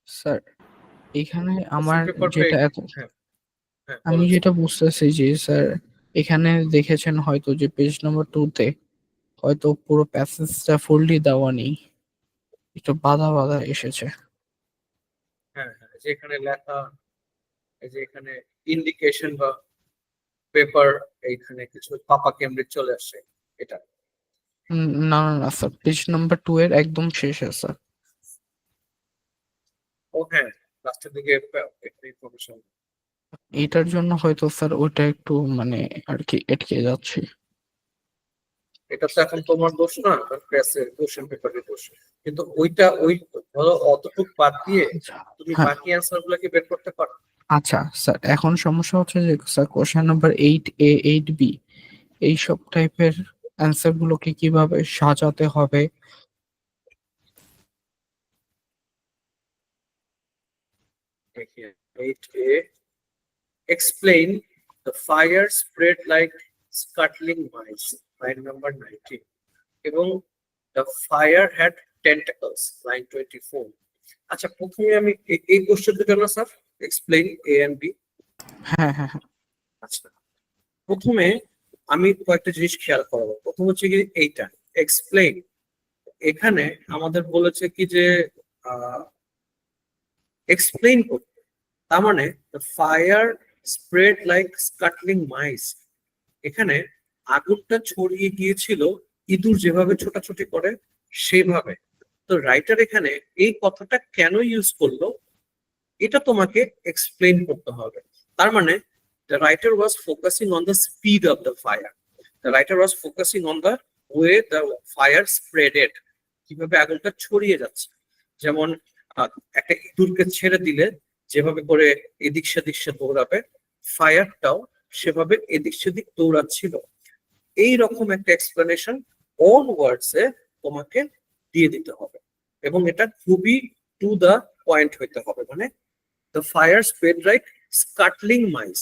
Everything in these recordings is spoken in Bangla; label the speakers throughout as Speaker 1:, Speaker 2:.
Speaker 1: স্যার এখানে
Speaker 2: কোশ্চেন
Speaker 1: আমার
Speaker 2: পেপার পেয়ে
Speaker 1: যেটা এত
Speaker 2: হ্যাঁ হ্যাঁ
Speaker 1: আমি
Speaker 2: বলেন
Speaker 1: যেটা বুঝতেছি যে স্যার এখানে দেখেছেন হয়তো যে পেজ নম্বর 2 তে হয়তো পুরো প্যাসেজটা ফুললি দেওয়া নেই, একটু বাধা বাধা এসেছে।
Speaker 2: হ্যাঁ হ্যাঁ যে এখানে লেখা এই যে এখানে ইন্ডিকেশন বা পেপার এইখানে কিছু পাপা কেমব্রিজ চলে আসছে এটা।
Speaker 1: না না না স্যার, পেজ নাম্বার 2 এর একদম শেষে স্যার।
Speaker 2: ও হ্যাঁ লাস্টের দিকে একটা ইনফরমেশন।
Speaker 1: এটার জন্য হয়তো স্যার ওটা একটু মানে আর কি আটকে যাচ্ছে।
Speaker 2: এটা তো এখন তোমার দোষ না, প্রেসের কোশ্চেন পেপারের দোষ। কিন্তু ওইটা ওই ধরো অতটুক বাদ দিয়ে
Speaker 1: আচ্ছা,
Speaker 2: তুমি
Speaker 1: হ্যাঁ,
Speaker 2: বাকি অ্যান্সার গুলো কি বের করতে পারো?
Speaker 1: আচ্ছা স্যার এখন সমস্যা হচ্ছে যে sir question number 8A 8B এইসব টাইপের অ্যান্সার গুলোকে কিভাবে সাজাতে হবে।
Speaker 2: দেখিয়ে 8A explain the fire spread like scuttling mice, line number 19, এবং the fire had tentacles, line 24। আচ্ছা প্রথমে আমি এই কোশ্চেনটা জন্য sir explain A and B.
Speaker 1: হ্যাঁ হ্যাঁ হ্যাঁ।
Speaker 2: আচ্ছা প্রথমে আমি কয়েকটা জিনিস খেয়াল করবো। প্রথম হচ্ছে কি এইটা এক্সপ্লেইন, এখানে আমাদের বলেছে কি যে এক্সপ্লেইন করতে, তার মানে ফায়ার স্প্রেড লাইক স্কাটলিং মাইস, এখানে আগুনটা ছড়িয়ে গিয়েছিল ইঁদুর যেভাবে ছোটাছুটি করে সেভাবে। তো রাইটার এখানে এই কথাটা কেন ইউজ করলো এটা তোমাকে এক্সপ্লেন করতে হবে। তার মানে the writer was focusing on the speed of the fire, the writer was focusing on the way the fire spreaded, কিভাবে আগুনটা ছড়িয়ে যাচ্ছে। যেমন আহ, একটা ইঁদুরকে ছেড়ে দিলে যেভাবে করে এদিক সেদিক সে দৌড়াবে, ফায়ারটাও সেভাবে এদিক সেদিক দৌড়াচ্ছিল। এই রকম একটা এক্সপ্লেনেশন ওন ওয়ার্ডস এ তোমাকে দিয়ে দিতে হবে, এবং এটা খুবই টু দা পয়েন্ট হইতে হবে। মানে দ্য ফায়ার স্প্রেড লাইক স্কাটলিং মাইস,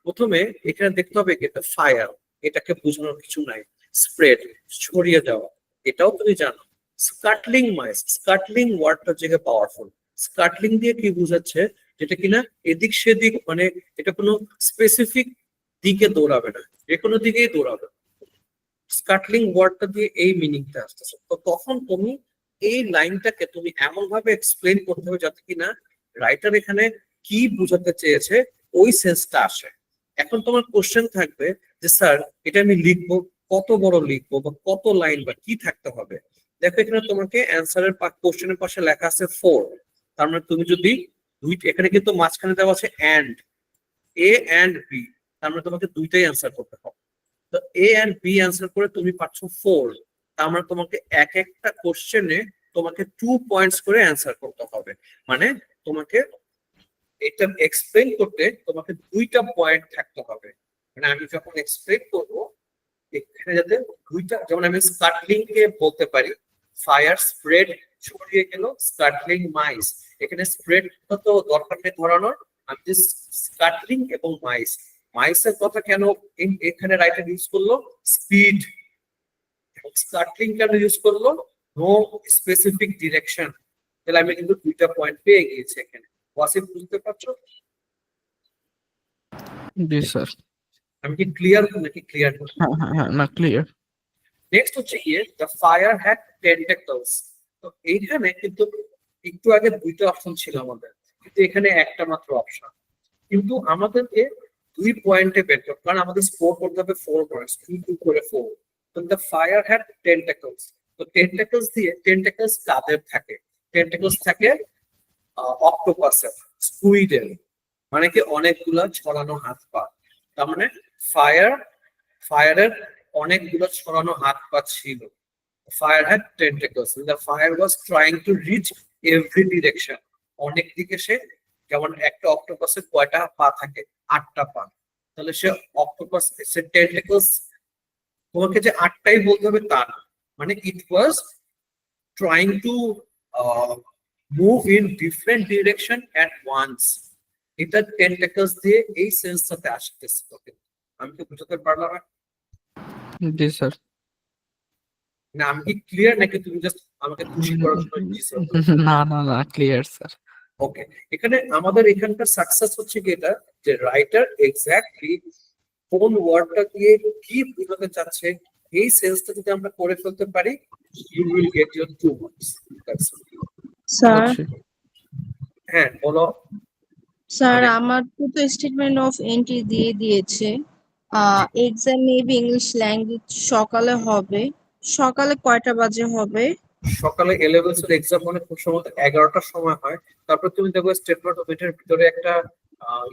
Speaker 2: প্রথমে এখানে দেখতে হবে কি দ্য ফায়ার, এটাকে বোঝানোর কিছু নাই। স্প্রেড ছড়িয়ে যাওয়া, এটাও তুমি জানো। স্কাটলিং মাইস, স্কাটলিং ওয়ার্ডটা যে পাওয়ারফুল। স্কাটলিং দিয়ে কি বোঝাচ্ছে, যেটা কিনা এদিক সেদিক, মানে এটা কোনো স্পেসিফিক দিকে দৌড়াবে না, যে কোনো দিকেই দৌড়াবে। স্কাটলিং ওয়ার্ডটা দিয়ে এই মিনিংটা আসতেছে। তো তখন তুমি এই লাইনটাকে তুমি এমন ভাবে এক্সপ্লেন করতে হবে যাতে কিনা রাইটার এখানে কি বোঝাতে চেয়েছে ওই সেন্সটা আসে। এখন তোমার কোশ্চেন থাকবে যে স্যার এটা আমি লিখবো, কত বড় লিখবো বা কত লাইন বা কি থাকতে হবে। দেখো এখানে তোমাকে অ্যান্সারের কোশ্চেনের পাশে লেখা আছে 4, তার মানে তুমি যদি এখানে কিন্তু মাঝখানে দেওয়া আছে অ্যান্ড, এ অ্যান্ড বি, তার মানে তোমাকে দুইটাই অ্যান্সার করতে হবে। তো এ এন্ড বি অ্যান্সার করে তুমি পাচ্ছ 4, তার মানে তোমাকে এক একটা কোশ্চেনে তোমাকে 2 পয়েন্টস করে অ্যান্সার করতে হবে। মানে তোমাকে এটা এক্সপ্লেন করতে তোমাকে 2টা পয়েন্ট থাকতে হবে। মানে আমি যখন এক্সপ্লেন করব এখানে যাতে 2টা, যেমন আমি স্কাটলিং কে বলতে পারি ফায়ার স্প্রেড ছড়িয়ে গেল স্কাটলিং মাইস, এখানে স্প্রেড তো দরকার নেই ধরানোর, আমি স্কাটলিং এবং মাইস, মাইসের কথা কেন এখানে রাইটার ইউজ করলো, স্পিড, স্কাটলিং কেন ইউজ করলো, নো স্পেসিফিক ডিরেকশন। তাহলে আমি কিন্তু 2টা পয়েন্ট পেয়ে গিয়েছি এখানে। ওয়াসিফ বুঝতে পারছো?
Speaker 1: জি স্যার।
Speaker 2: আমি কি ক্লিয়ার নাকি ক্লিয়ার?
Speaker 1: হ্যাঁ হ্যাঁ হ্যাঁ, না ক্লিয়ার।
Speaker 2: নেক্সট হচ্ছে গিয়ে দ্য ফায়ার হ্যাড টেন্টাকলস। তো এইখানে কিন্তু একটু আগে 2টা অপশন ছিল আমাদের, কিন্তু এখানে একটা মাত্র অপশন। কিন্তু আমাদেরকে 2 পয়েন্টে বের করতে, কারণ আমাদের স্কোর করতে হবে 4 পয়েন্টস, 2 করে 4। তো দ্য ফায়ার হ্যাড টেন্টাকলস, তো টেন্টাকলস দিয়ে টেন্টাকলস কাদের থাকে? টেন্টাকলস থাকে অক্টোপাসের, স্কুইডের, মানে কি অনেকগুলা ছড়ানো হাত পা। তার মানে ফায়ার, ফায়ারের অনেকগুলো ছড়ানো হাত পা ছিল। Fire had tentacles, the fire was trying to reach every direction, অনেক দিকে সে, যেমন একটা অক্টোপাসের কয়টা পা থাকে? 8টা পা। তাহলে সে অক্টোপাস, সে টেন্টাকলস, তোমাকে যে 8টাই বলতে হবে তা না, মানে it was trying to move in different direction at once, এটা টেন্টাকলস দিয়ে এই সেন্সটাতে আসতেছে। ওকে, আমি কি বুঝতে পারলাম না?
Speaker 1: জি স্যার।
Speaker 2: না আমি কি ক্লিয়ার নাকি তুমি জাস্ট আমাকে খুশি করার জন্য জি স্যার বলছো?
Speaker 1: না না না, ক্লিয়ার স্যার।
Speaker 2: ওকে, এখানে আমাদের এখানকার সাকসেস হচ্ছে কি এটা, যে রাইটার এক্স্যাক্টলি কোন ওয়ার্ডটা দিয়ে কি বোঝাতে চাচ্ছে এই সেন্সটা যদি আমরা করে ফেলতে পারি, you will get your 2 marks.
Speaker 3: Sir
Speaker 1: বুঝছি।
Speaker 2: হ্যাঁ বলো।
Speaker 3: স্যার
Speaker 2: মানে
Speaker 3: আমার তো স্টেটমেন্ট অফ এন্ট্রি দিয়ে দিয়েছে। এক্সাম মেবি ইংলিশ ল্যাঙ্গুয়েজ সকালে হবে। সকালে কয়টা বাজে হবে?
Speaker 2: সকালে এ লেভেলস এর এক্সাম মানে খুব সম্ভবত 11টার সময় হয়। তারপর তুমি দেখবে স্টেটমেন্ট অফ এন্ট্রির ভিতরে একটা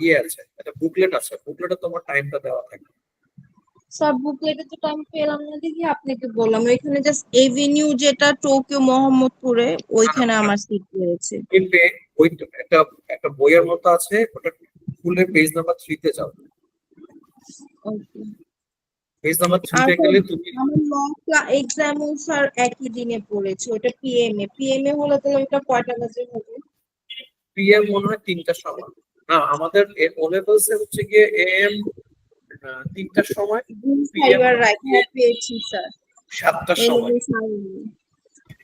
Speaker 2: ইয়ে আছে, একটা বুকলেট আছে, বুকলেটে তোমার টাইমটা দেওয়া থাকে।
Speaker 3: স্যার বুকলেটে তো টাইম পেলাম না, দেখি আপনাকে বললাম এখানে জাস্ট এভিনিউ যেটা টোকিও মোহাম্মদপুরে ওইখানে আমার সিট পেয়েছে।
Speaker 2: ওই একটা একটা বইয়ের মতো আছে, ওটা খুলে পেজ নাম্বার 3 তে যাও।
Speaker 3: ওকে।
Speaker 2: পেজ নাম্বার 3
Speaker 3: আর
Speaker 2: তে গেলে তুমি
Speaker 3: আমার লং এক্সামও স্যার একই দিনে পড়েছে, ওটা পিএম এ হলে তাহলে ওটা কয়টা বাজে হবে?
Speaker 2: পিএম মনে হয় 3টার সময়। না, আমাদের ও লেভেলস এ হচ্ছে গিয়ে এএম 3টার সময়, পিএম
Speaker 3: ফাইবার
Speaker 2: হচ্ছে
Speaker 3: রাইট
Speaker 2: গিয়ে
Speaker 3: পেয়েছি স্যার।
Speaker 2: 7টার সময়।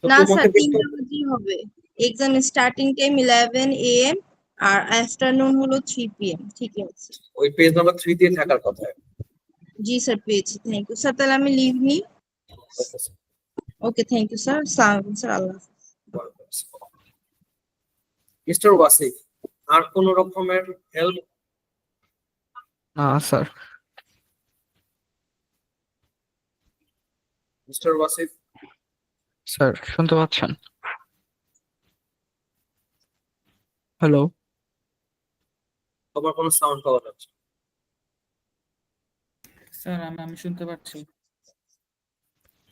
Speaker 2: তো
Speaker 3: না
Speaker 2: তোমাকে
Speaker 3: স্যার
Speaker 2: কিন্তু
Speaker 3: 3টা বাজেই হবে। এক্সাম স্টার্টিং টাইম 11 AM আর আফটারনুন হলো 3 PM। ঠিক আছে।
Speaker 2: ওই পেজ নাম্বার 3 দিয়ে থাকার কথা।
Speaker 3: জি স্যার পেয়েছি, থ্যাংক ইউ স্যার। তাহলে আমি লিভ নি। Okay thank you sir. Sir আল্লাহ হাফেজ।
Speaker 2: মিস্টার ওয়াসিফ, আর কোন রকমের হেল্প?
Speaker 1: না স্যার।
Speaker 2: মিস্টার ওয়াসিফ,
Speaker 1: স্যার শুনতে পাচ্ছেন? হ্যালো।
Speaker 2: তোমার কোনো সাউন্ড পাওয়া যাচ্ছে?
Speaker 4: স্যার আমি শুনতে পাচ্ছি।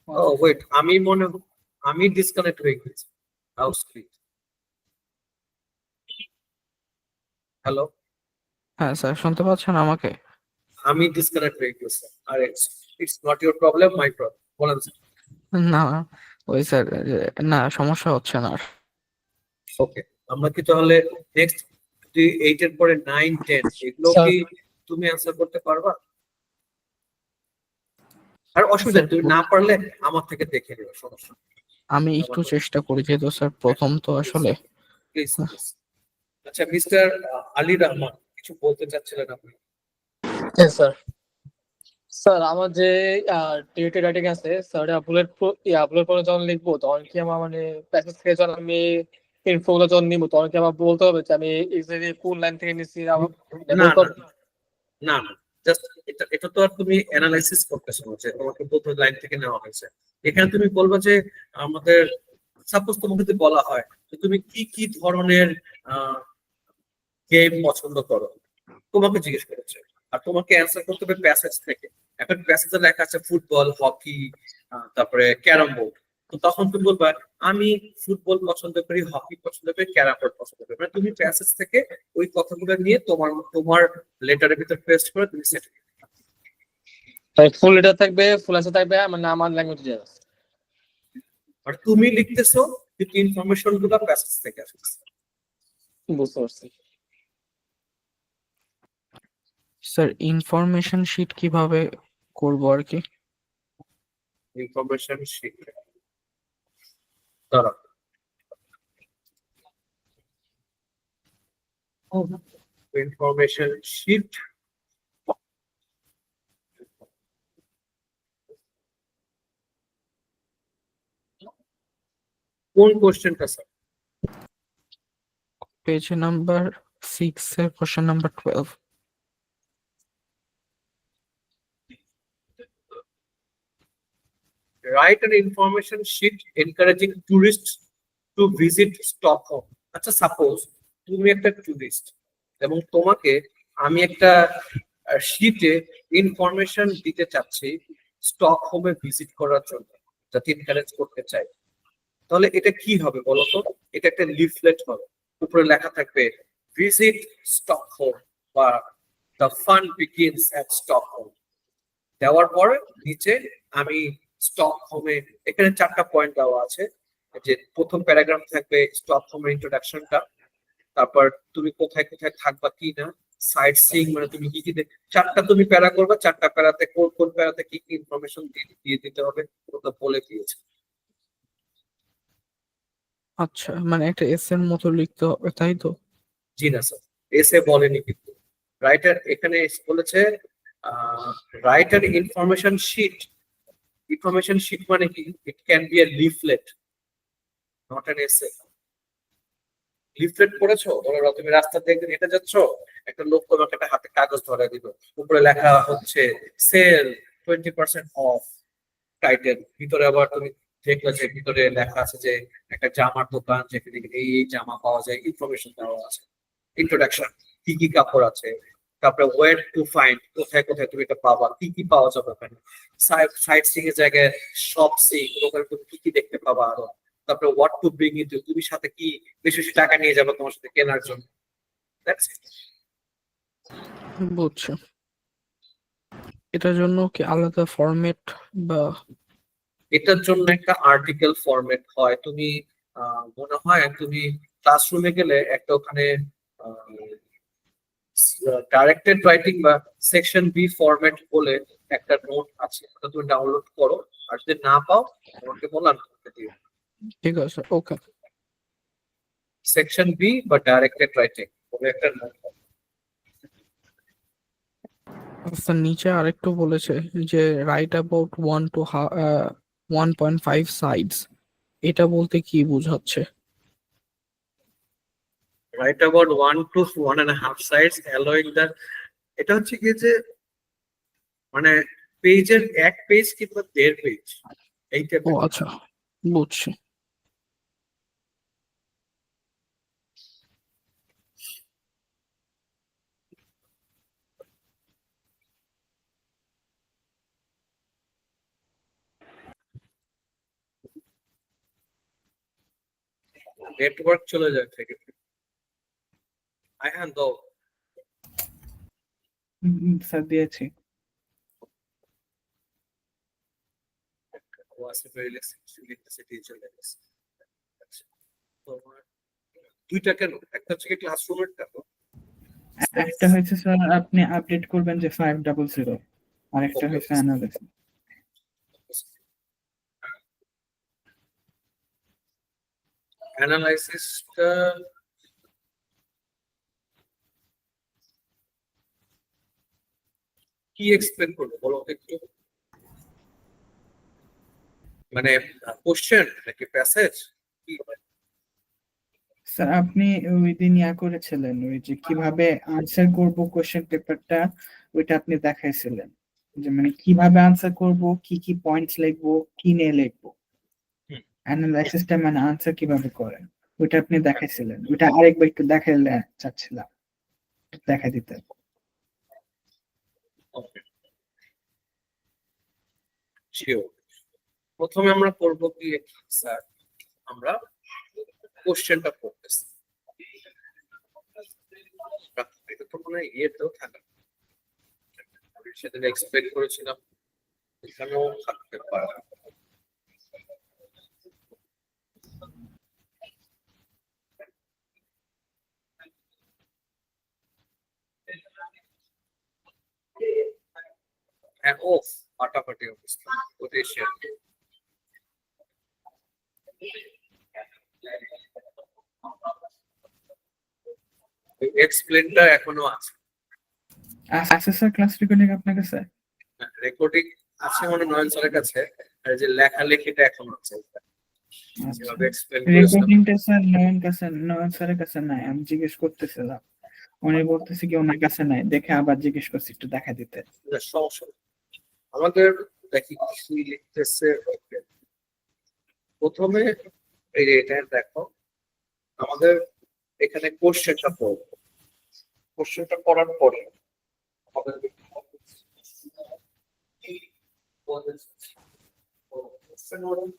Speaker 2: ও ওয়েট, আমি ডিসকানেক্ট হয়ে গেছি। হাউস ক্লিক। হ্যালো,
Speaker 1: হ্যাঁ স্যার শুনতে পাচ্ছেন আমাকে?
Speaker 2: আমি ডিসকানেক্ট হয়ে গেছি। আর it's not your problem, my problem. বলেন স্যার।
Speaker 1: না ওই স্যার, না সমস্যা হচ্ছে না আর।
Speaker 2: ওকে, আমরা কি তাহলে নেক্সট 8 এর পরে 9 10 এগুলো
Speaker 4: স্যার।
Speaker 2: কি তুমি অ্যানসার করতে পারবা? আর অসুবিধা
Speaker 1: স্যার,
Speaker 2: নেই, তুমি না পারলে আমার থেকে দেখে নিও, সমস্যা নেই।
Speaker 1: আমি একটু চেষ্টা করি, যেহেতু স্যার প্রথম তো আসলে।
Speaker 2: Please please. আচ্ছা মিস্টার আলী রহমান, কিছু বলতে চাচ্ছিলেন আপনি?
Speaker 4: স্যার স্যার আমার যে টিউটি রাইটিং আছে স্যার, বুলেট বুলেট পয়েন্ট যখন লিখবো তখন কি আমার মানে প্যাসেজ থেকে যখন আমি ইনফোগুলো যখন নিবো তখন কি আমার বলতে হবে যে আমি এক্স্যাক্টলি কোন লাইন থেকে নিচ্ছি?
Speaker 2: না না না না, জাস্ট এটা তো আর তুমি অ্যানালাইসিস করতেছো না যে তোমাকে প্রথম লাইন থেকে নেওয়া হয়েছে। এখানে তুমি বলবা যে আমাদের, সাপোজ তোমাকে যদি বলা হয় যে তুমি কি কি ধরনের গেম পছন্দ করো, তোমাকে জিজ্ঞেস করেছে, আর তোমাকে অ্যান্সার করতে হবে প্যাসেজ থেকে। এখন প্যাসেজে লেখা আছে ফুটবল, হকি, তারপরে ক্যারাম বোর্ড। তো তখন তুমি বলবা আমি ফুটবল পছন্দ করি, হকি পছন্দ করি, ক্যারাম বোর্ড পছন্দ করি। মানে তুমি প্যাসেজ থেকে ওই কথাগুলো নিয়ে তোমার তোমার লেটারের ভিতর পেস্ট করে তুমি সেট।
Speaker 4: ফুল লেটার থাকবে, ফুল অ্যান্সার থাকবে, মানে আমার ল্যাঙ্গুয়েজে আছে।
Speaker 2: আর তুমি লিখতেছো কিন্তু ইনফরমেশন গুলো প্যাসেজ থেকে আসছে।
Speaker 4: বুঝতে পারছি।
Speaker 1: স্যার ইনফরমেশন শিট কিভাবে করবো আর কি?
Speaker 2: ইনফরমেশন শিট, দাঁড়াও। ইনফরমেশন শিট, কোন কোশ্চেনটা স্যার?
Speaker 1: পেজ নাম্বার 6 এর question number 12।
Speaker 2: Write an information sheet encouraging tourists to visit Stockholm. আচ্ছা সাপোজ তুমি একটা টুরিস্ট এবং তোমাকে আমি একটা শীটে ইনফরমেশন দিতে চাচ্ছি স্টকহোমে ভিজিট করার জন্য, যাতে এনকারেজ করতে চাই। তাহলে এটা কি হবে বলো তো? এটা একটা লিফলেট হবে, উপরে লেখা থাকবে ভিজিট স্টকহোম বা the fun begins at Stockholm. দেওয়ার পরে নিচে আমি স্টকহোমে, এখানে 4টা পয়েন্ট দেওয়া আছে। যে প্রথম প্যারাগ্রাফ থাকবে স্টকহোমের ইন্ট্রোডাকশনটা, তারপর তুমি কোথায় কোথায় থাকবা কি না, সাইট সিইং মানে তুমি কি কি 4টা তুমি প্যারা করবা, 4টা প্যারাতে কোন কোন প্যারাতে কি কি ইনফরমেশন দিয়ে দিতে হবে ওটা বলে দিয়েছে।
Speaker 1: আচ্ছা, মানে একটা এস এর মতো লিখতে হবে তাই তো?
Speaker 2: জি না স্যার, এসে বলেনি কিন্তু। রাইটার এখানে বলেছে writer information sheet. Information sheet মানে কি? It can be a leaflet, not an essay. Leaflet পড়েছো? ধরো তুমি রাস্তা দিয়ে হেঁটে যাচ্ছ, একটা লোক তোমাকে একটা হাতে কাগজ ধরে দিল, উপরে লেখা হচ্ছে সেল 20% অফ টাইটেল, ভিতরে আবার তুমি দেখলে যে ভিতরে লেখা আছে যে একটা জামার দোকান, যেখানে এই এই জামা পাওয়া যায়, ইনফরমেশন দেওয়া আছে, ইন্ট্রোডাকশন, কি কি কাপড় আছে, তারপরে ওয়ের টু ফাইন্ড, কোথায় কোথায় তুমি এটা পাবা, কি কি পাওয়া যাবে ওখানে, সাইট সিং এর জায়গায় শপ সিং, ওখানে তুমি কি কি দেখতে পাবা আরো, তারপরে হোয়াট টু ব্রিং ইন, তুমি সাথে কি বেশি বেশি টাকা নিয়ে যাবে তোমার সাথে কেনার জন্য। That's it.
Speaker 1: বুঝছো? এটার জন্য কি আলাদা ফরম্যাট বা?
Speaker 2: এটার জন্য একটা আর্টিকেল ফরম্যাট হয়। তুমি মনে হয় তুমি ক্লাসরুমে গেলে একটা ওখানে ডাইরেক্টেড রাইটিং বা সেকশন বি ফরম্যাট বলে একটা নোট আছে, ওটা তুমি ডাউনলোড করো, আর যদি না পাও আমাকে বলো, আমি তোমাকে দিও।
Speaker 1: ঠিক আছে, ওকে।
Speaker 2: সেকশন বি বা ডাইরেক্টেড রাইটিং বলে একটা নোট।
Speaker 1: আচ্ছা, নিচে আরেকটু বলেছে যে রাইট অ্যাবাউট 1 to 1.5 সাইডস, এটা বলতে কি বোঝাচ্ছে?
Speaker 2: Right about 1 to 1.5 sides allowing the, এটা হচ্ছে কি যে মানে পেজের এক পেজ কিংবা 1.5 পেজ এইটা।
Speaker 1: ও আচ্ছা, বুঝছি।
Speaker 2: নেটওয়ার্ক চলে যায় থেকে। আইহান দাও।
Speaker 5: স্যার দিয়েছি।
Speaker 2: দুইটা কেন? একটা হচ্ছে কি ক্লাসরুমের টা,
Speaker 5: একটা হয়েছে স্যার আপনি আপডেট করবেন যে 500, আরেকটা হয়েছে অ্যানালিসিস।
Speaker 2: অ্যানালাইসিসটা কি এক্সপ্লেন করবো বলো একটু? মানে কোশ্চেন নাকি প্যাসেজ কি?
Speaker 5: স্যার আপনি ওই দিন করেছিলেন, ওই যে কিভাবে আনসার করব কোশ্চেন পেপারটা, ওইটা আপনি দেখাইছিলেন যে মানে কিভাবে আনসার করব, কি কি পয়েন্টস লিখবো, কি নিয়ে লিখবো, অ্যানালাইসিসটা মানে আনসার কিভাবে করেন, ওইটা আপনি দেখাইছিলেন। ওইটা আরেকবার একটু দেখাইলে চাচ্ছিলাম, দেখা দিতে।
Speaker 2: শিওর। প্রথমে আমরা করবো কি স্যার, আমরা কোশ্চেনটা পড়তেছি। এটা তো মনে হয় ইয়েতেও থাকে, সেদিন এক্সপ্লেন করেছিলাম, এখানেও থাকতে পারে। হ্যাঁ, ও ফাটাফাটি অবস্থা, ওটাই শেয়ার। এক্সপ্লেনটা এখনো আছে।
Speaker 5: আচ্ছা স্যার, ক্লাস রেকর্ডিং আপনার কাছে?
Speaker 2: রেকর্ডিং আছে মানে নয়ন স্যারের কাছে, আর যে লেখালেখিটা এখন আছে। যেভাবে এক্সপ্লেন করেছিলাম
Speaker 5: রেকর্ডিংটা স্যার নয়ন স্যারের কাছে নাই, আমি জিজ্ঞেস করতেছিলাম, উনি বলতেছে কি ওনার কাছে নাই, দেখে আবার জিজ্ঞেস করছি একটু দেখা দিতে।
Speaker 2: সমস্যা নেই। আমাদের দেখি কি লিখতেছে। প্রথমে এই যে এটা দেখো, আমাদের এখানে কোশ্চেনটা পড়বো। কোশ্চেনটা পড়ার পরে আমাদের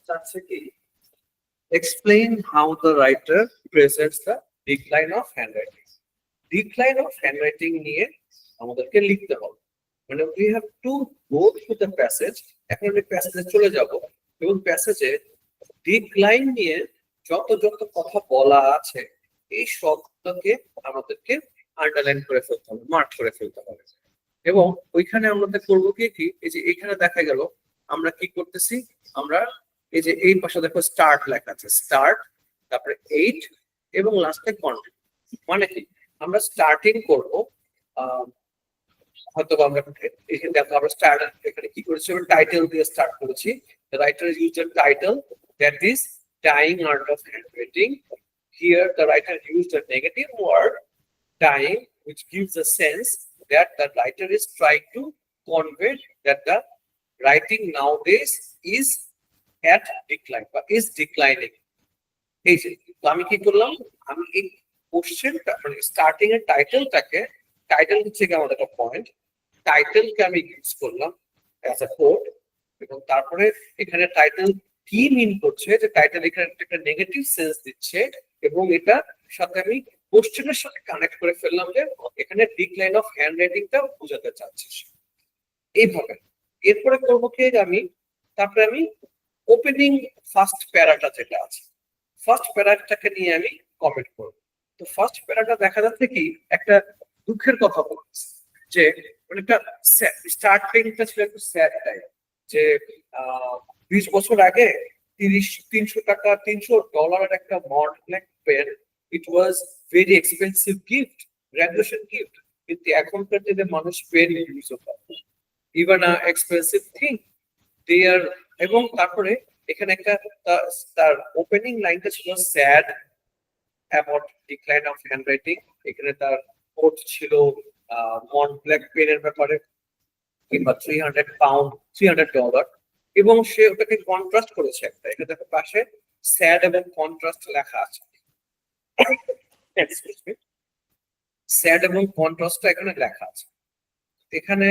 Speaker 2: চাচ্ছে কি, explain how the writer presents the decline of handwriting. Decline of handwriting নিয়ে আমাদেরকে লিখতে হবে। মানে we have to go through the passage। এখন আমি প্যাসেজে চলে যাব এবং প্যাসেজে ডিক্লাইন নিয়ে যত যত কথা বলা আছে এই সবটাকে আমাদেরকে আন্ডারলাইন করে ফেলতে হবে, মার্ক করে ফেলতে হবে। এবং ওইখানে আমাদের করবো কি, এই যে এখানে দেখা গেল আমরা কি করতেছি, আমরা এই যে এই পাশে দেখো স্টার্ট লেখা আছে, স্টার্ট, তারপরে 8 এবং লাস্টে কন্টেন্ট। মানে কি, আমরা স্টার্টিং করব হয়তো আমরা এখানে দেখো আমরা স্টার্ট এখানে কি করেছি, আমরা টাইটেল দিয়ে স্টার্ট করেছি। The writer used a title that is dying art of handwriting. Here the writer used a negative word dying, which gives a sense that the writer is trying to convey that the writing nowadays is at decline বা is declining. এই যে তো আমি কি করলাম, আমি এই কোশ্চেনটা মানে স্টার্টিং এর টাইটেল হচ্ছে কি আমাদের একটা পয়েন্ট, টাইটেলকে আমি ইউজ করলাম অ্যাজ আ কোড, এবং তারপরে এখানে টাইটেল কি মিন করছে, যে টাইটেল এখানে একটা নেগেটিভ সেন্স দিচ্ছে, এবং এটা সাথে আমি কোশ্চেনের সাথে কানেক্ট করে ফেললাম যে এখানে ডিক্লাইন অফ হ্যান্ড রাইটিংটা বোঝাতে চাচ্ছিস এইভাবে। এরপরে করবো কি তারপরে আমি ওপেনিং ফার্স্ট প্যারাটা যেটা আছে, ফার্স্ট প্যারাটাকে নিয়ে আমি কমেন্ট করবো। তো ফার্স্ট প্যারাটা দেখা যাচ্ছে কি একটা দুঃখের কথা বলছে, যে মানে একটা স্টার্টিংটা ছিল একটু স্যাড টাইপ, যে 20 বছর আগে $300 একটা Mont Blanc pen, it was very expensive gift, graduation gift, কিন্তু এখনকার দিনে মানুষ পেন ইউজ করে, even a expensive thing they are. এবং তারপরে এখানে একটা তার ওপেনিং লাইনটা ছিল sad about decline of handwriting. এখানে তার কোট ছিল মড ব্ল্যাক পেনের ব্যাপারে, কিংবা $300, এবং সে ওটাকে কন্ট্রাস্ট করেছে একটা, এখানে দেখো পাশে স্যাড এবং কন্ট্রাস্ট লেখা আছে, স্যাড এবং কন্ট্রাস্টটা এখানে লেখা আছে। এখানে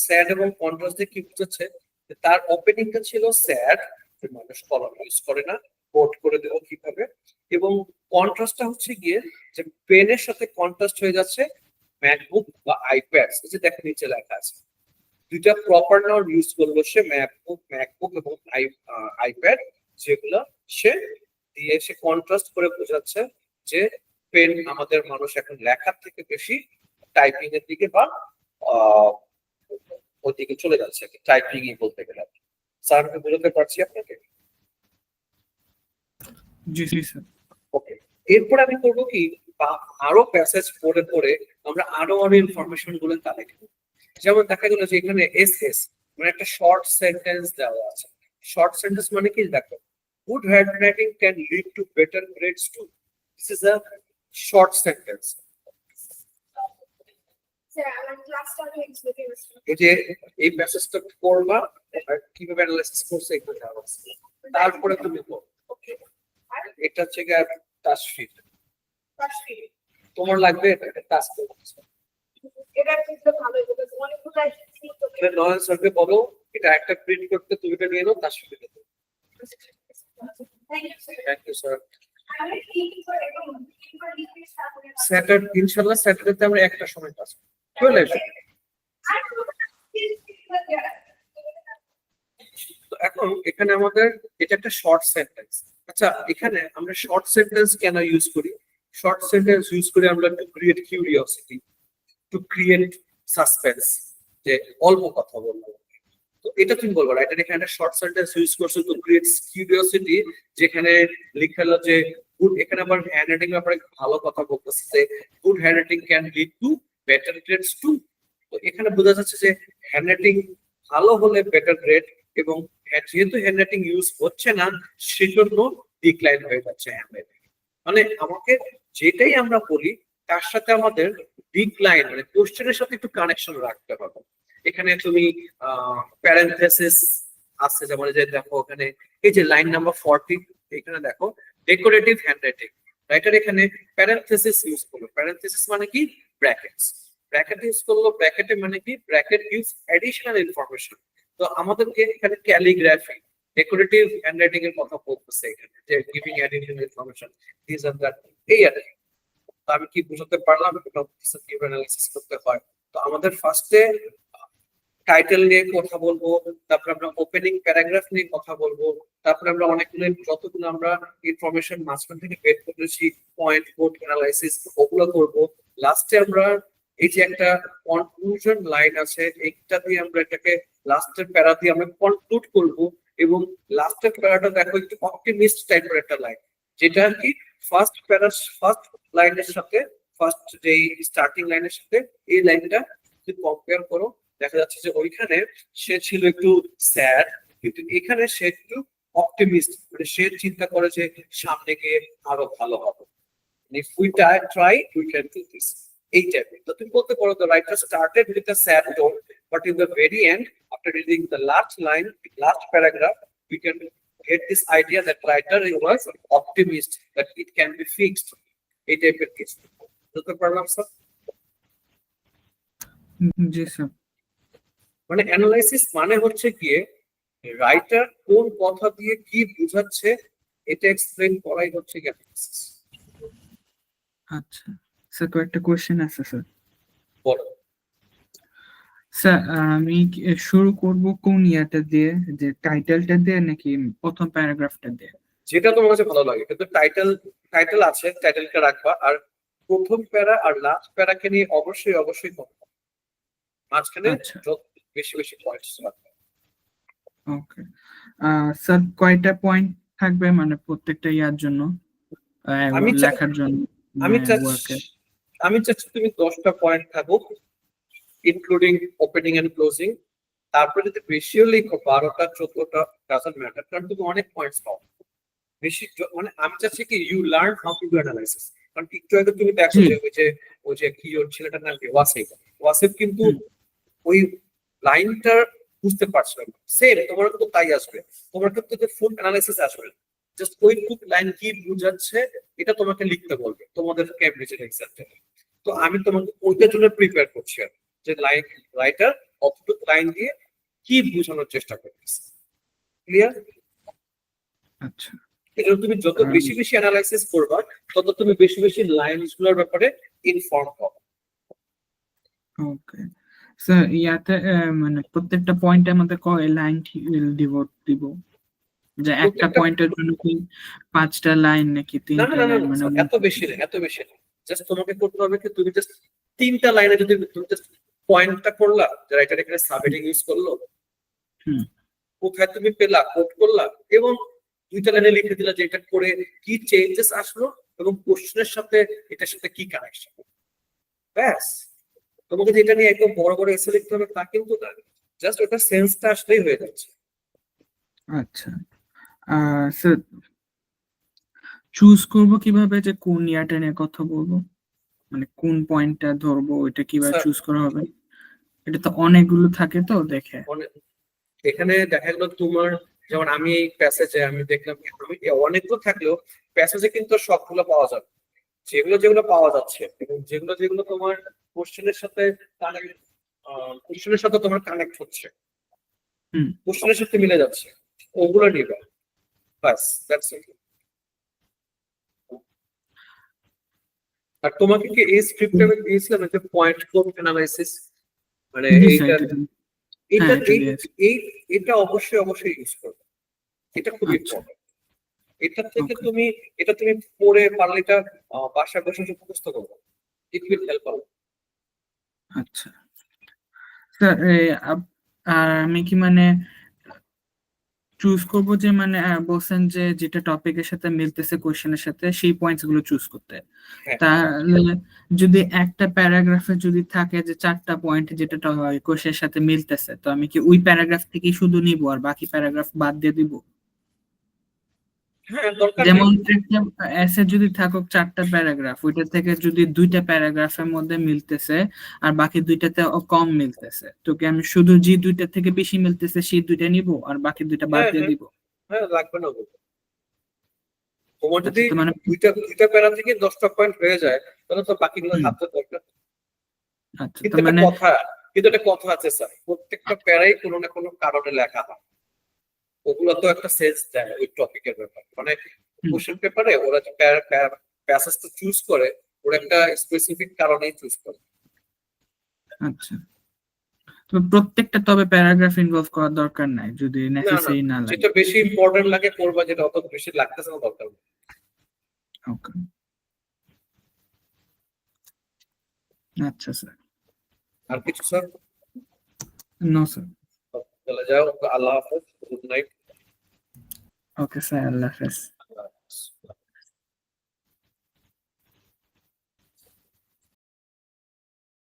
Speaker 2: স্যাড এবং কন্ট্রাস্ট দিয়ে কি বুঝাচ্ছে, তার ওপেনিংটা ছিল স্যাড, মানুষ কলম ইউজ করে না, কোট করে দেবো কিভাবে, এবং কন্ট্রাস্টটা হচ্ছে গিয়ে যে পেনের সাথে কন্ট্রাস্ট হয়ে যাচ্ছে ম্যাকবুক বা আইপ্যাড। এই যে দেখো নিচে লেখা আছে, দুইটা প্রপার নাউন ইউজ করলো সে, ম্যাকবুক এবং আইপ্যাড, যেগুলো সে দিয়ে সে কন্ট্রাস্ট করে বোঝাচ্ছে যে পেন আমাদের মানুষ এখন লেখার থেকে বেশি টাইপিং এর দিকে বা ওইদিকে চলে যাচ্ছে, টাইপিং ই বলতে গেলে। স্যার আমি বোঝাতে পারছি আপনাকে?
Speaker 5: জি জি স্যার।
Speaker 2: ওকে, এরপর আমি করবো কি, আরো প্যাসেজ পড়ে পড়ে আমরা আরো ইনফরমেশন গুলো কালেক্ট করবো। যেমন দেখা গেল যে এখানে এসএস মানে একটা শর্ট সেন্টেন্স দেওয়া আছে। শর্ট সেন্টেন্স মানে কি, দেখো, good handwriting can lead to better grades too, this is a short sentence. এই যে এই প্যাসেজটা পড়বা, কিভাবে অ্যানালাইসিস করছে এগুলো দেওয়া আছে, তারপরে তুমি পড়ো। ওকে, এটা হচ্ছে তাসফির, তোমার লাগবে এটা টাস্ক করতে, নয়ন স্যারকে বলো এটা একটা প্রিন্ট করতে, তুমি এটা নিয়ে নাও, তাসফির দেবো। Thank you sir. স্যাটারডে ইনশাআল্লাহ স্যাটারডেতে আমরা একটা সময় ক্লাস চলে আসবো। তো এখন এখানে আমাদের এটা একটা শর্ট সেন্টেন্স। আচ্ছা, এখানে আমরা শর্ট সেন্টেন্স কেন ইউজ করি? শর্ট সেন্টেন্স ইউজ করি আমরা to create curiosity, to create suspense, যে অল্প কথা বলবো। তো এটা তুমি বলবো, রাইটার এখানে একটা শর্ট সেন্টেন্স ইউজ করছে টু ক্রিয়েট কিউরিওসিটি, যেখানে লেখা হলো যে গুড, এখানে আবার হ্যান্ডরাইটিং ব্যাপারে ভালো কথা বলতেছে যে good handwriting can lead to better grades too. তো এখানে বোঝা যাচ্ছে যে হ্যান্ডরাইটিং ভালো হলে বেটার গ্রেড, এবং যেহেতু হ্যান্ডরাইটিং ইউজ হচ্ছে না সেজন্য ডিক্লাইন হয়ে যাচ্ছে হ্যান্ডরাইটিং। মানে আমাকে যেটাই আমরা বলি তার সাথে আমাদের ডিক্লাইন মানে কোশ্চেনের সাথে একটু কানেকশন রাখতে হবে। এখানে তুমি প্যারেনথেসিস আছে, যেমন যে দেখো এখানে এই যে লাইন নাম্বার 40, এখানে দেখো ডেকোরেটিভ হ্যান্ডরাইটিং, রাইটার এখানে প্যারেনথেসিস ইউজ করলো। প্যারেনথেসিস মানে কি, ব্র্যাকেটস, ব্র্যাকেট ইউজ করলো। ব্র্যাকেটে মানে কি, ব্র্যাকেট গিভস অ্যাডিশনাল ইনফরমেশন। তো আমাদেরকে এখানে ক্যালিগ্রাফি, ডেকোরেটিভ হ্যান্ডরাইটিং এর কথা বলতেছে এখানে, যে গিভিং অ্যাডিশনাল ইনফরমেশন, দিস আর দ্যাট, এই আর কি। তো আমি কি বুঝাতে পারলাম কিভাবে অ্যানালাইসিস করতে হয়? তো আমাদের ফার্স্টে টাইটেল নিয়ে কথা বলবো, তারপর আমরা ওপেনিং প্যারাগ্রাফ নিয়ে কথা বলবো, তারপর আমরা অনেকগুলো যতগুলো আমরা ইনফরমেশন মাঝখান থেকে বের করেছি, পয়েন্ট কোড অ্যানালাইসিস, ওগুলো করবো। লাস্টে আমরা এই যে একটা কনক্লুশন লাইন আছে, এইটা দিয়ে আমরা এটাকে লাস্টের প্যারা দিয়ে আমরা কনক্লুড করব। এবং লাস্টের প্যারাটা দেখো একটু অপটিমিস্ট টাইপের একটা লাইন, যেটা আর কি ফার্স্ট লাইনের সাথে ফার্স্ট যে স্টার্টিং লাইনের সাথে এই লাইনটা যদি কম্পেয়ার করো, দেখা যাচ্ছে যে ওইখানে সে ছিল একটু স্যাড, কিন্তু এখানে সে একটু অপটিমিস্ট, মানে সে চিন্তা করে যে সামনে গিয়ে আরো ভালো হবে। If we try, we can do this. এই টাইপের। তো তুমি বলতে পারো the writer started with a sad tone, but in the very end, after reading the last line, last paragraph, we can get this idea that writer was optimist that it can be fixed. এই টাইপের কিছু। বুঝতে পারলাম স্যার?
Speaker 5: জি স্যার।
Speaker 2: মানে অ্যানালাইসিস মানে হচ্ছে গিয়ে রাইটার কোন কথা দিয়ে কি বোঝাচ্ছে এটা এক্সপ্লেইন করাই হচ্ছে কি অ্যানালাইসিস।
Speaker 5: আচ্ছা স্যার, কয়েকটা কোয়েশ্চেন আছে স্যার।
Speaker 2: বলো।
Speaker 5: স্যার আমি শুরু করব কোন ইয়াটা দিয়ে, যে টাইটেলটা দিয়ে নাকি প্রথম প্যারাগ্রাফটা দিয়ে?
Speaker 2: যেটা তোমার কাছে ভালো লাগে, কিন্তু টাইটেল আছে, টাইটেলটা রাখবা, আর প্রথম প্যারা আর লাস্ট প্যারাকে নিয়ে অবশ্যই অবশ্যই কথা বলবা। মাঝখানে
Speaker 5: আচ্ছা।
Speaker 2: যত বেশি বেশি পয়েন্টস রাখবা।
Speaker 5: ওকে স্যার, কয়টা পয়েন্ট থাকবে মানে প্রত্যেকটা ইয়ার জন্য,
Speaker 2: আমি
Speaker 5: লেখার জন্য?
Speaker 2: আমি
Speaker 5: work-এ?
Speaker 2: চাচ্ছি তুমি 10টা পয়েন্ট থাকুক, ইনক্লুডিং ওপেনিং এন্ড ক্লোজিং। তারপরে যদি বেশিও লিখো 12টা 14টা, ডাজন্ট ম্যাটার, কারণ তুমি অনেক পয়েন্টস পাও বেশি। মানে আমি চাচ্ছি কি you learn how to do analysis. কারণ একটু আগে তুমি দেখো যে ওই যে কি ওর ছেলেটার নাম কি, ওয়াসিফ কিন্তু ওই লাইনটা বুঝতে পারছিল না। সেম তোমার কিন্তু তাই আসবে, তোমার কিন্তু ফুল অ্যানালাইসিস আসবে। জাস্ট ওই টুক লাইন কি বোঝাচ্ছে এটা তোমাকে লিখতে বলবে তোমাদের ক্যামব্রিজের এক্সামে। তো আমি তোমাকে ওইটার জন্য প্রিপেয়ার করছি, আর যে রাইটার অতটুক লাইন দিয়ে কি বোঝানোর চেষ্টা করতেছে। ক্লিয়ার?
Speaker 5: আচ্ছা
Speaker 2: এটা তুমি যত বেশি বেশি অ্যানালাইসিস করবা, তত তুমি বেশি বেশি লাইনস গুলোর ব্যাপারে ইনফর্ম হবে।
Speaker 5: ওকে স্যার, ইয়াতে মানে প্রত্যেকটা পয়েন্টের মধ্যে কয় লাইন দিব? যে একটা পয়েন্টের জন্য কি 5টা লাইন নাকি
Speaker 2: না
Speaker 5: 3টা
Speaker 2: না না
Speaker 5: লাইন?
Speaker 2: না,
Speaker 5: মানে
Speaker 2: এত বেশি না, এত বেশি না। জাস্ট তোমাকে করতে হবে কি তুমি জাস্ট 3টা লাইনে যদি তুমি জাস্ট পয়েন্টটা করলা, যে রাইটার এখানে সাবহেডিং ইউজ করলো,
Speaker 5: হুম।
Speaker 2: কোথায় তুমি পেলা কোট করলা, এবং 2টা লাইনে লিখে দিলা যে এটা করে কি চেঞ্জেস আসলো এবং কোশ্চেনের সাথে এটার সাথে কি কানেকশন। ব্যাস, তোমাকে যেটা নিয়ে একদম বড় বড় এসে লিখতে হবে তা কিন্তু না, জাস্ট ওটা সেন্সটা আসলেই হয়ে যাচ্ছে।
Speaker 5: আচ্ছা স্যার, চুজ করব কিভাবে যে কোন ইয়াটা নিয়ে কথা বলবো, মানে কোন পয়েন্টটা ধরবো, এটা কিভাবে
Speaker 2: স্যার,
Speaker 5: চুজ করা হবে? এটা তো অনেকগুলো থাকে তো দেখে।
Speaker 2: এখানে দেখা গেল তোমার, যেমন আমি এই প্যাসেজে আমি দেখলাম আমি অনেকগুলো থাকলেও প্যাসেজে কিন্তু সবগুলো পাওয়া যাবে। যেগুলো যেগুলো পাওয়া যাচ্ছে এবং যেগুলো যেগুলো তোমার কোশ্চেনের সাথে তোমার কানেক্ট হচ্ছে, কোশ্চেনের সাথে মিলে যাচ্ছে, ওগুলো নিবে। বাস, দ্যাটস ইট। আর তোমাকে কি এই স্ক্রিপ্টে আমি দিয়েছিলাম যে পয়েন্ট কোড অ্যানালাইসিস, মানে এটা অবশ্যই অবশ্যই ইউজ করবে। এটা খুব ইম্পর্টেন্ট। এটা তুমি পড়ে পারলে এটা বাসায় বসে মুখস্থ করবে, ইট উইল হেল্প আউট।
Speaker 5: আচ্ছা স্যার, আর আমি কি মানে চুজ করব যে মানে বলছেন যে যেটা টপিকের সাথে মিলতেছে কোশ্চেনের সাথে সেই পয়েন্টস গুলো চুজ করতে। তাহলে যদি একটা প্যারাগ্রাফে যদি থাকে যে 4টা পয়েন্ট যেটা কোশ্চেনের সাথে মিলতেছে, তো আমি কি ওই প্যারাগ্রাফ থেকে শুধু নিব আর বাকি প্যারাগ্রাফ বাদ দিয়ে দিব?
Speaker 2: হ্যাঁ, দরকার নেই।
Speaker 5: যেমন একটা এসে যদি থাকুক 4টা প্যারাগ্রাফ, ওইটা থেকে যদি 2টা প্যারাগ্রাফের মধ্যে মিলতেছে আর বাকি 2টাতে কম মিলতেছে, তো কি আমি শুধু যে 2টা থেকে বেশি মিলতেছে সেই 2টা নিব আর বাকি 2টা বাদ দিয়ে দিব?
Speaker 2: হ্যাঁ, লাগবে না। তোমার যদি
Speaker 5: আচ্ছা, তো মানে
Speaker 2: দুইটা প্যারা থেকে 10টা পয়েন্ট হয়ে যায়, তাহলে তো বাকিগুলো হাতে দরকার।
Speaker 5: আচ্ছা,
Speaker 2: কিন্তু
Speaker 5: তো মানে
Speaker 2: একটা কথা আছে স্যার, প্রত্যেকটা প্যারাই কোনো না কোনো কারণে লেখা হয়। ওগুলো তো একটা সেন্স দেয় ওই টপিকের ব্যাপার। মানে কোশ্চেন পেপারে ওরা যে প্যাসেজটা চুজ করে, ওরা একটা স্পেসিফিক কারণেই চুজ করে।
Speaker 5: আচ্ছা, তো প্রত্যেকটা তবে প্যারাগ্রাফ ইনভলভ করার দরকার নাই যদি
Speaker 2: না না,
Speaker 5: নেসেসারি না লাগে?
Speaker 2: যেটা বেশি ইম্পর্টেন্ট লাগে পড়বা, যেটা অত বেশি লাগতেছে না দরকার নেই।
Speaker 5: ওকে, আচ্ছা স্যার।
Speaker 2: আর কিছু স্যার?
Speaker 5: No sir.
Speaker 2: চলে যাও, আল্লাহ হাফেজ, গুড নাইট।
Speaker 5: ওকে স্যার, আল্লাহ হাফেজ।